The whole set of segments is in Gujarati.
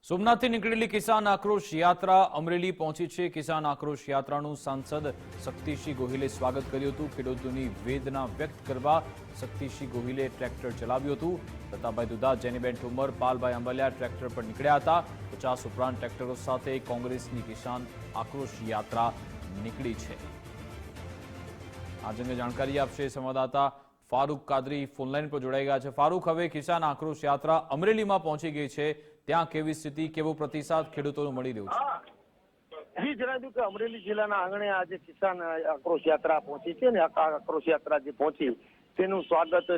સોમનાથથી નીકળેલી કિસાન આક્રોશ યાત્રા અમરેલી પહોંચી છે। કિસાન આક્રોશ યાત્રાનું સાંસદ શક્તિસિંહ ગોહિલે સ્વાગત કર્યું હતું। ખેડૂતોની વેદના વ્યક્ત કરવા શક્તિસિંહ ગોહિલે ટ્રેક્ટર ચલાવ્યું હતું। પ્રતાપભાઈ દુધા, જેનીબેન ઠુમર, પાલભાઈ આંબલિયા ટ્રેક્ટર પર નીકળ્યા હતા। 50 ઉપરાંત ટ્રેક્ટરો સાથે કોંગ્રેસની કિસાન આક્રોશ યાત્રા નીકળી છે। આ અંગે જાણકારી આપશે સંવાદદાતા ફારૂક કાદરી ફોનલાઈન પર જોડાઈ ગયા છે। ફારૂક, હવે કિસાન આક્રોશ યાત્રા અમરેલીમાં પહોંચી ગઈ છે, ત્યાં કેવી સ્થિતિ, કેવો પ્રતિસાદ ખેડૂતોને મળી રહ્યો છે? જી જણાવ્યું કે અમરેલી જિલ્લાના આંગણે આજે કિસાન આક્રોશ યાત્રા પહોંચી છે ને આ આક્રોશ યાત્રા જે પહોંચી તેનું સ્વાગત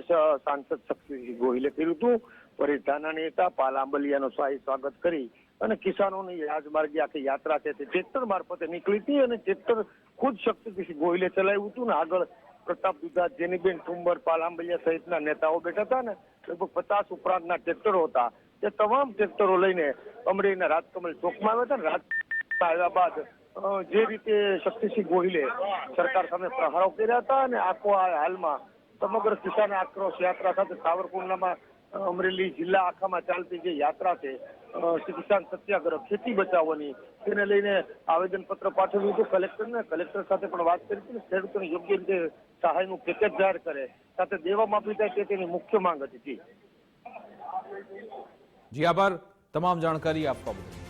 સાંસદ શક્તિસિંહ ગોહિલે કર્યું હતું। પરિધાના નેતા પાલ આંબલિયાનું શાહી સ્વાગત કરી અને કિસાનોની રાજમાર્ગે આખી યાત્રા છે તે ટ્રેક્ટર મારફતે નીકળી હતી અને ટ્રેક્ટર ખુદ શક્તિસિંહ ગોહિલે ચલાવ્યું હતું ને આગળ પ્રતાપ દુધા, જેનીબેન ઠુમર, પાલ આંબલિયા સહિતના નેતાઓ બેઠા હતા ને લગભગ 50 ઉપરાંતના ટ્રેક્ટરો હતા। તે તમામ ટ્રેક્ટરો લઈને અમરેલીના રાજકમલ ચોકમાં આવ્યા હતા। રાજકમલ આવ્યા બાદ જે રીતે શક્તિસિંહ ગોહિલે સરકાર સામે પ્રહારો કર્યા હતા અને આખો હાલમાં સમગ્ર કિસાન આક્રોશ યાત્રા સાથે સાવરકુંડલામાં અમરેલી જિલ્લા આખામાં ચાલતી જે યાત્રા છે કિસાન સત્યાગ્રહ, ખેતી બચાવવાની, તેને લઈને આવેદનપત્ર પાઠવ્યું હતું કલેક્ટરને। કલેક્ટર સાથે પણ વાત કરી હતી। ખેડૂતોને યોગ્ય રીતે સહાયનું પેકેજ જાહેર કરે, સાથે દેવા માફી થાય તે તેની મુખ્ય માંગ હતી। જી આભાર તમામ જાણકારી આપવા બદલ।